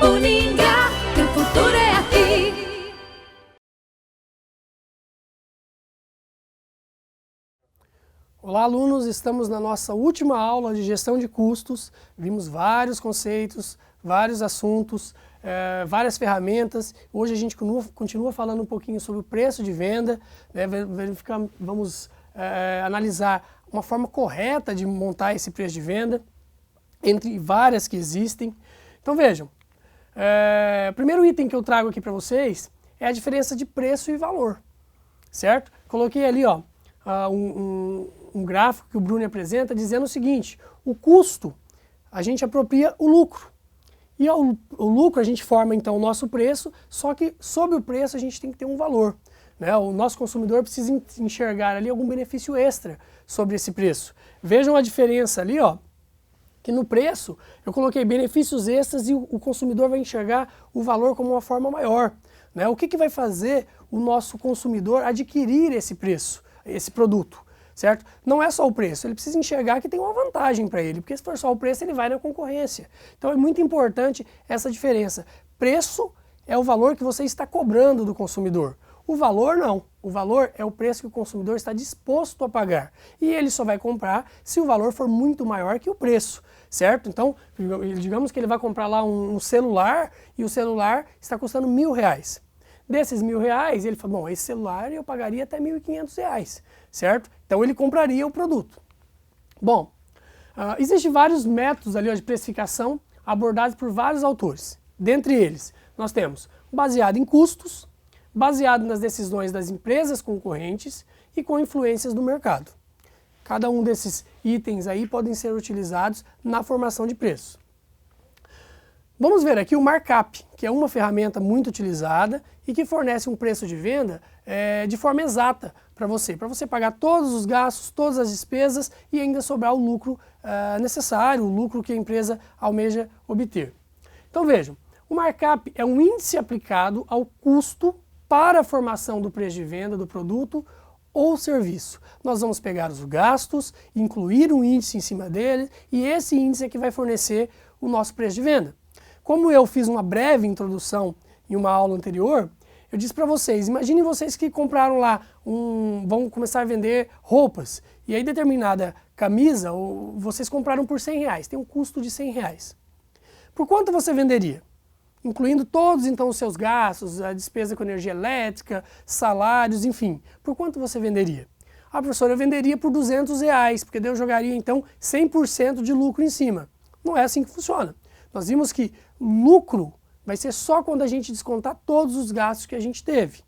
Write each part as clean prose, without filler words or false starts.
Uningá, que o futuro é aqui. Olá, alunos! Estamos na nossa última aula de gestão de custos. Vimos vários conceitos, vários assuntos, várias ferramentas. Hoje a gente continua falando um pouquinho sobre o preço de venda, né? Vamos analisar uma forma correta de montar esse preço de venda, entre várias que existem. Então vejam, o primeiro item que eu trago aqui para vocês é a diferença de preço e valor, certo? Coloquei ali ó, um gráfico que o Bruno apresenta dizendo o seguinte: o custo, a gente apropria o lucro. E o lucro a gente forma então o nosso preço, só que sobre o preço a gente tem que ter um valor, né? O nosso consumidor precisa enxergar ali algum benefício extra sobre esse preço. Vejam a diferença ali, ó, que no preço eu coloquei benefícios extras e o consumidor vai enxergar o valor como uma forma maior, né? O que vai fazer o nosso consumidor adquirir esse preço, esse produto? Certo? Não é só o preço, ele precisa enxergar que tem uma vantagem para ele, porque se for só o preço ele vai na concorrência. Então é muito importante essa diferença. Preço é o valor que você está cobrando do consumidor. O valor não. O valor é o preço que o consumidor está disposto a pagar. E ele só vai comprar se o valor for muito maior que o preço, certo? Então, digamos que ele vai comprar lá um celular e o celular está custando R$1.000. Desses R$1.000, ele fala, bom, esse celular eu pagaria até R$1.500, certo? Então ele compraria o produto. Bom, existem vários métodos ali de precificação abordados por vários autores. Dentre eles, nós temos baseado em custos, baseado nas decisões das empresas concorrentes e com influências do mercado. Cada um desses itens aí podem ser utilizados na formação de preço. Vamos ver aqui o markup, que é uma ferramenta muito utilizada e que fornece um preço de venda de forma exata para você pagar todos os gastos, todas as despesas e ainda sobrar o lucro necessário, o lucro que a empresa almeja obter. Então vejam, o markup é um índice aplicado ao custo para a formação do preço de venda do produto ou serviço. Nós vamos pegar os gastos, incluir um índice em cima dele e esse índice é que vai fornecer o nosso preço de venda. Como eu fiz uma breve introdução em uma aula anterior, eu disse para vocês, imaginem vocês que compraram lá, vão começar a vender roupas, e aí determinada camisa, vocês compraram por R$100, tem um custo de R$100. Por quanto você venderia? Incluindo todos então os seus gastos, a despesa com energia elétrica, salários, enfim. Por quanto você venderia? Ah, professor, eu venderia por R$200, porque daí eu jogaria então 100% de lucro em cima. Não é assim que funciona. Nós vimos que lucro vai ser só quando a gente descontar todos os gastos que a gente teve.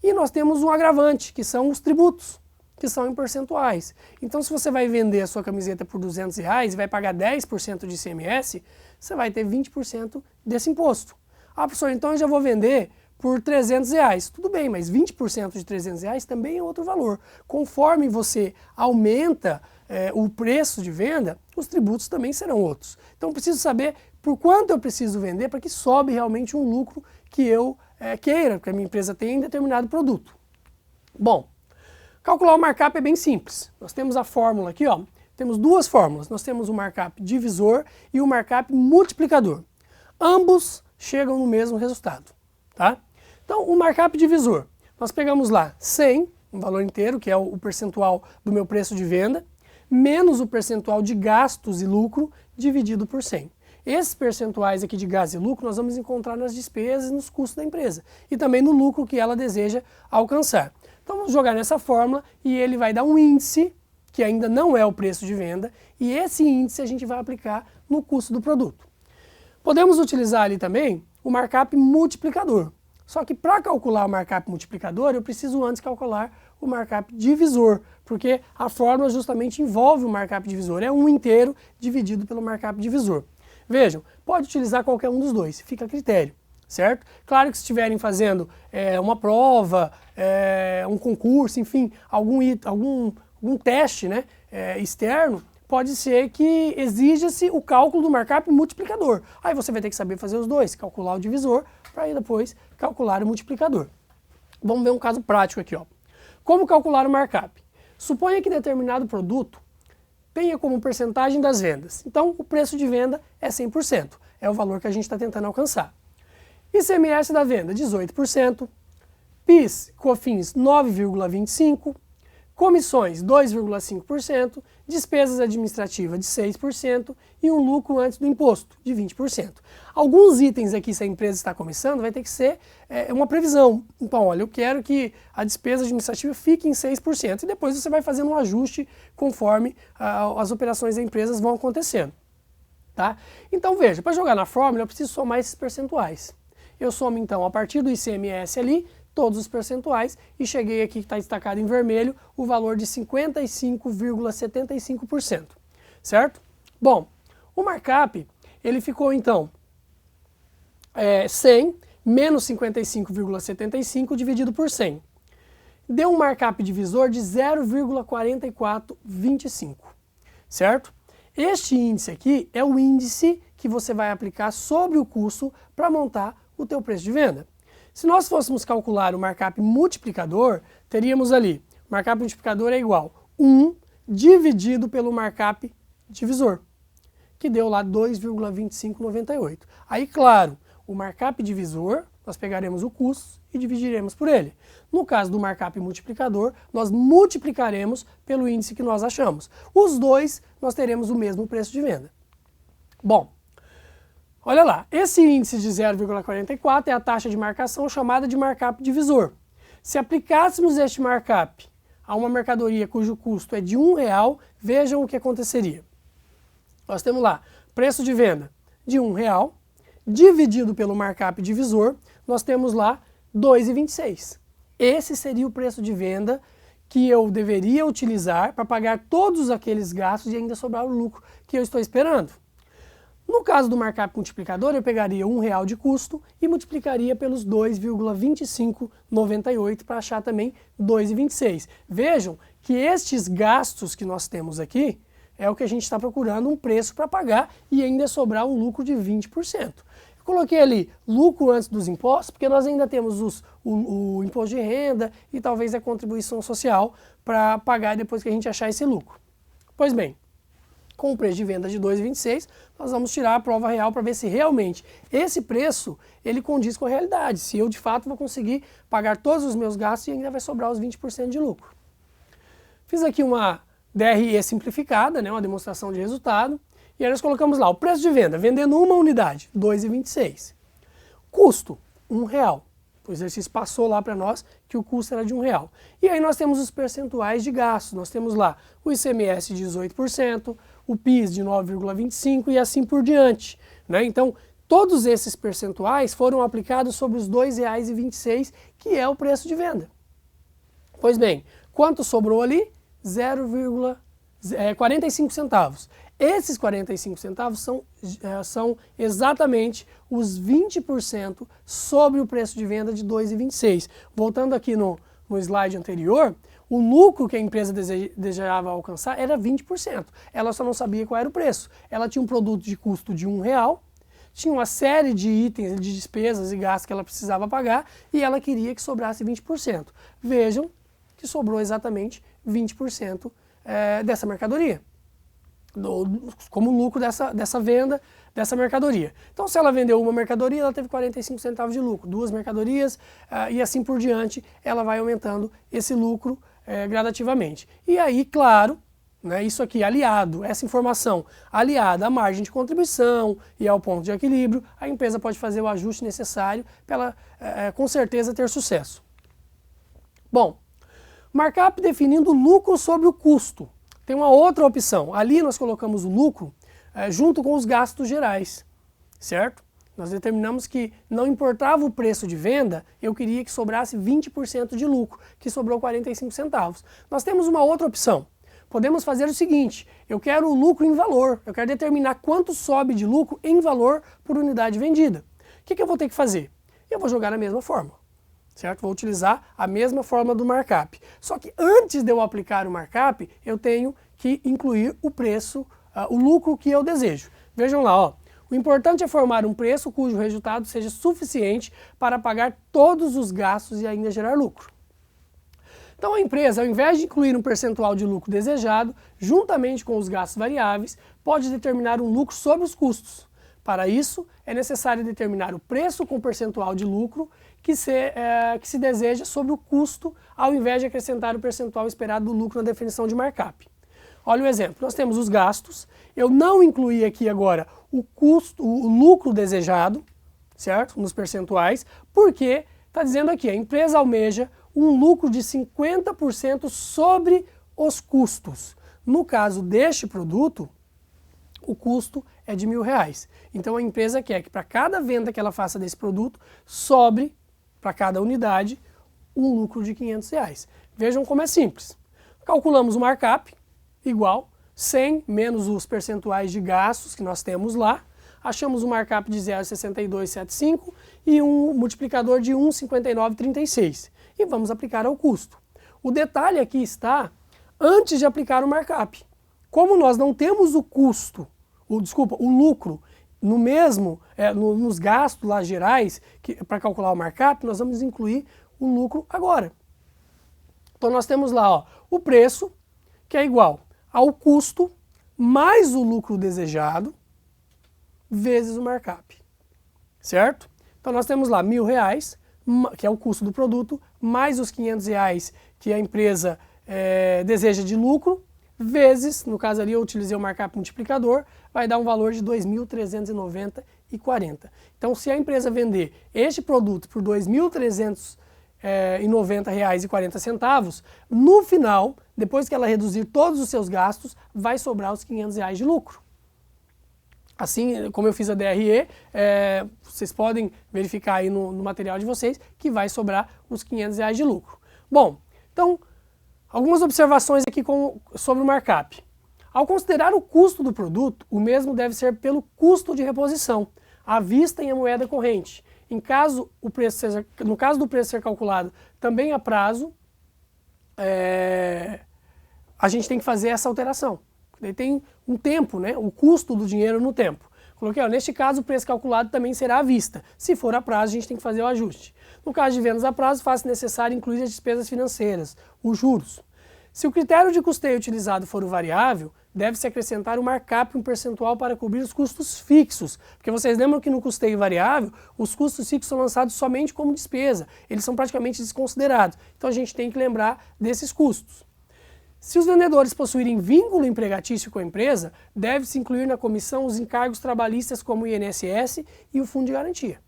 E nós temos um agravante, que são os tributos, que são em percentuais. Então se você vai vender a sua camiseta por R$200 e vai pagar 10% de ICMS, você vai ter 20% desse imposto. Ah, professor, então eu já vou vender por R$300. Tudo bem, mas 20% de R$300 também é outro valor. Conforme você aumenta o preço de venda, os tributos também serão outros. Então eu preciso saber por quanto eu preciso vender para que sobe realmente um lucro que eu queira, que a minha empresa tenha em determinado produto. Bom, calcular o markup é bem simples. Nós temos a fórmula aqui, ó. Temos duas fórmulas. Nós temos o markup divisor e o markup multiplicador. Ambos chegam no mesmo resultado, tá? Então, o markup divisor, nós pegamos lá 100, um valor inteiro, que é o percentual do meu preço de venda, menos o percentual de gastos e lucro dividido por 100. Esses percentuais aqui de gastos e lucro nós vamos encontrar nas despesas e nos custos da empresa e também no lucro que ela deseja alcançar. Então vamos jogar nessa fórmula e ele vai dar um índice que ainda não é o preço de venda e esse índice a gente vai aplicar no custo do produto. Podemos utilizar ali também o markup multiplicador. Só que para calcular o markup multiplicador eu preciso antes calcular o markup divisor, porque a fórmula justamente envolve o markup divisor, é 1 inteiro dividido pelo markup divisor. Vejam, pode utilizar qualquer um dos dois, fica a critério, certo? Claro que se estiverem fazendo uma prova, um concurso, enfim, algum teste, né, externo, pode ser que exija-se o cálculo do markup multiplicador. Aí você vai ter que saber fazer os dois, calcular o divisor, para aí depois calcular o multiplicador. Vamos ver um caso prático aqui, ó. Como calcular o markup? Suponha que determinado produto tenha como percentagem das vendas. Então, o preço de venda é 100%. é o valor que a gente está tentando alcançar. ICMS da venda, 18%. PIS, COFINS, 9,25%. Comissões, 2,5%. Despesas administrativas, de 6%. E um lucro antes do imposto, de 20%. Alguns itens aqui, se a empresa está começando, vai ter que ser uma previsão. Então, olha, eu quero que a despesa administrativa fique em 6%. E depois você vai fazendo um ajuste conforme as operações da empresa vão acontecendo. Tá? Então, veja, para jogar na fórmula, eu preciso somar esses percentuais. Eu somo, então, a partir do ICMS ali, todos os percentuais, e cheguei aqui, que está destacado em vermelho, o valor de 55,75%. Certo? Bom, o markup, ele ficou, então, 100 menos 55,75 dividido por 100. Deu um markup divisor de 0,4425. Certo? Este índice aqui é o índice que você vai aplicar sobre o custo para montar o teu preço de venda. Se nós fôssemos calcular o markup multiplicador, teríamos ali, o markup multiplicador é igual 1 dividido pelo markup divisor, que deu lá 2,2598. Aí, claro, o markup divisor, nós pegaremos o custo e dividiremos por ele. No caso do markup multiplicador, nós multiplicaremos pelo índice que nós achamos. Os dois, nós teremos o mesmo preço de venda. Bom, olha lá, esse índice de 0,44 é a taxa de marcação chamada de markup divisor. Se aplicássemos este markup a uma mercadoria cujo custo é de R$1, vejam o que aconteceria. Nós temos lá preço de venda de R$1, dividido pelo markup divisor, nós temos lá 2,26. Esse seria o preço de venda que eu deveria utilizar para pagar todos aqueles gastos e ainda sobrar o lucro que eu estou esperando. No caso do markup multiplicador, eu pegaria R$1 de custo e multiplicaria pelos 2,2598 para achar também 2,26. Vejam que estes gastos que nós temos aqui é o que a gente está procurando um preço para pagar e ainda sobrar um lucro de 20%. Eu coloquei ali lucro antes dos impostos, porque nós ainda temos o imposto de renda e talvez a contribuição social para pagar depois que a gente achar esse lucro. Pois bem, com o preço de venda de 2,26, nós vamos tirar a prova real para ver se realmente esse preço ele condiz com a realidade, se eu de fato vou conseguir pagar todos os meus gastos e ainda vai sobrar os 20% de lucro. Fiz aqui uma DRE simplificada, né, uma demonstração de resultado, e aí nós colocamos lá o preço de venda, vendendo uma unidade, 2,26. Custo, R$1. O exercício passou lá para nós que o custo era de R$1. E aí nós temos os percentuais de gastos, nós temos lá o ICMS de 18%, o PIS de 9,25% e assim por diante. Né? Então, todos esses percentuais foram aplicados sobre os R$2,26, que é o preço de venda. Pois bem, quanto sobrou ali? 0,45 centavos. Esses 45 centavos são exatamente os 20% sobre o preço de venda de 2,26. Voltando aqui no slide anterior, o lucro que a empresa desejava alcançar era 20%. Ela só não sabia qual era o preço. Ela tinha um produto de custo de R$1, tinha uma série de itens, de despesas e gastos que ela precisava pagar e ela queria que sobrasse 20%. Vejam que sobrou exatamente 20% dessa mercadoria, como lucro dessa venda, dessa mercadoria. Então, se ela vendeu uma mercadoria, ela teve 45 centavos de lucro, duas mercadorias e assim por diante, ela vai aumentando esse lucro gradativamente. E aí, claro, né, isso aqui aliado, essa informação aliada à margem de contribuição e ao ponto de equilíbrio, a empresa pode fazer o ajuste necessário para ela, com certeza, ter sucesso. Bom, markup definindo lucro sobre o custo. Tem uma outra opção. Ali nós colocamos o lucro junto com os gastos gerais, certo? Nós determinamos que não importava o preço de venda, eu queria que sobrasse 20% de lucro, que sobrou 45 centavos. Nós temos uma outra opção. Podemos fazer o seguinte, eu quero o lucro em valor, eu quero determinar quanto sobe de lucro em valor por unidade vendida. O que eu vou ter que fazer? Eu vou jogar na mesma fórmula. Certo? Vou utilizar a mesma forma do markup. Só que antes de eu aplicar o markup, eu tenho que incluir o preço, o lucro que eu desejo. Vejam lá, ó. O importante é formar um preço cujo resultado seja suficiente para pagar todos os gastos e ainda gerar lucro. Então a empresa, ao invés de incluir um percentual de lucro desejado, juntamente com os gastos variáveis, pode determinar um lucro sobre os custos. Para isso, é necessário determinar o preço com percentual de lucro que se deseja sobre o custo, ao invés de acrescentar o percentual esperado do lucro na definição de markup. Olha o exemplo, nós temos os gastos, eu não incluí aqui agora o custo, o lucro desejado, certo? Nos percentuais, porque está dizendo aqui, a empresa almeja um lucro de 50% sobre os custos. No caso deste produto, o custo é de R$1.000. Então a empresa quer que para cada venda que ela faça desse produto, sobre para cada unidade um lucro de R$500. Vejam como é simples. Calculamos o markup, igual 100 menos os percentuais de gastos que nós temos lá, achamos um markup de 0,6275 e um multiplicador de 1,5936 e vamos aplicar ao custo. O detalhe aqui está antes de aplicar o markup. Como nós não temos o custo, o lucro no mesmo, nos gastos lá gerais, para calcular o markup, nós vamos incluir o lucro agora. Então nós temos lá ó, o preço, que é igual ao custo mais o lucro desejado vezes o markup, certo? Então nós temos lá R$1.000, que é o custo do produto, mais os R$500 que a empresa deseja de lucro, vezes, no caso ali eu utilizei o markup multiplicador, vai dar um valor de R$ 2.390,40. Então se a empresa vender este produto por R$ 2.390,40, no final, depois que ela reduzir todos os seus gastos, vai sobrar os R$500 de lucro. Assim, como eu fiz a DRE, vocês podem verificar aí no material de vocês que vai sobrar os R$500 de lucro. Bom, então, algumas observações aqui sobre o markup. Ao considerar o custo do produto, o mesmo deve ser pelo custo de reposição, à vista em a moeda corrente. No caso do preço ser calculado também a prazo, a gente tem que fazer essa alteração. Daí tem um tempo, né? O custo do dinheiro no tempo. Coloquei, ó, neste caso o preço calculado também será à vista. Se for a prazo, a gente tem que fazer o ajuste. No caso de vendas a prazo, faz necessário incluir as despesas financeiras, os juros. Se o critério de custeio utilizado for o variável, deve-se acrescentar um markup, um percentual para cobrir os custos fixos. Porque vocês lembram que no custeio variável, os custos fixos são lançados somente como despesa. Eles são praticamente desconsiderados. Então a gente tem que lembrar desses custos. Se os vendedores possuírem vínculo empregatício com a empresa, deve-se incluir na comissão os encargos trabalhistas como o INSS e o Fundo de Garantia.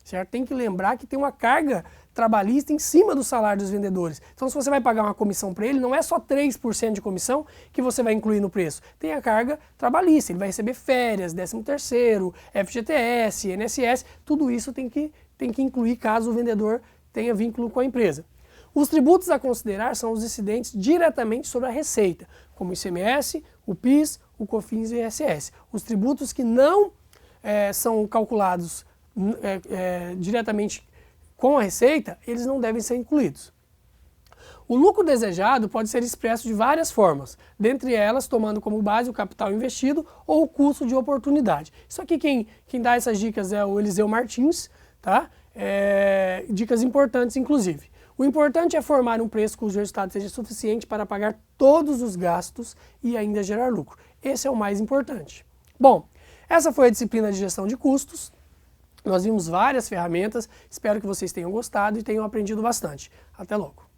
Certo? Tem que lembrar que tem uma carga trabalhista em cima do salário dos vendedores. Então se você vai pagar uma comissão para ele, não é só 3% de comissão que você vai incluir no preço. Tem a carga trabalhista, ele vai receber férias, 13º, FGTS, INSS, tudo isso tem que incluir caso o vendedor tenha vínculo com a empresa. Os tributos a considerar são os incidentes diretamente sobre a receita, como o ICMS, o PIS, o COFINS e o ISS. Os tributos que não são calculados diretamente com a receita, eles não devem ser incluídos. O lucro desejado pode ser expresso de várias formas, dentre elas tomando como base o capital investido ou o custo de oportunidade. Isso aqui quem dá essas dicas é o Eliseu Martins, tá? Dicas importantes inclusive. O importante é formar um preço cujo resultado seja suficiente para pagar todos os gastos e ainda gerar lucro. Esse é o mais importante. Bom, essa foi a disciplina de gestão de custos. Nós vimos várias ferramentas, espero que vocês tenham gostado e tenham aprendido bastante. Até logo!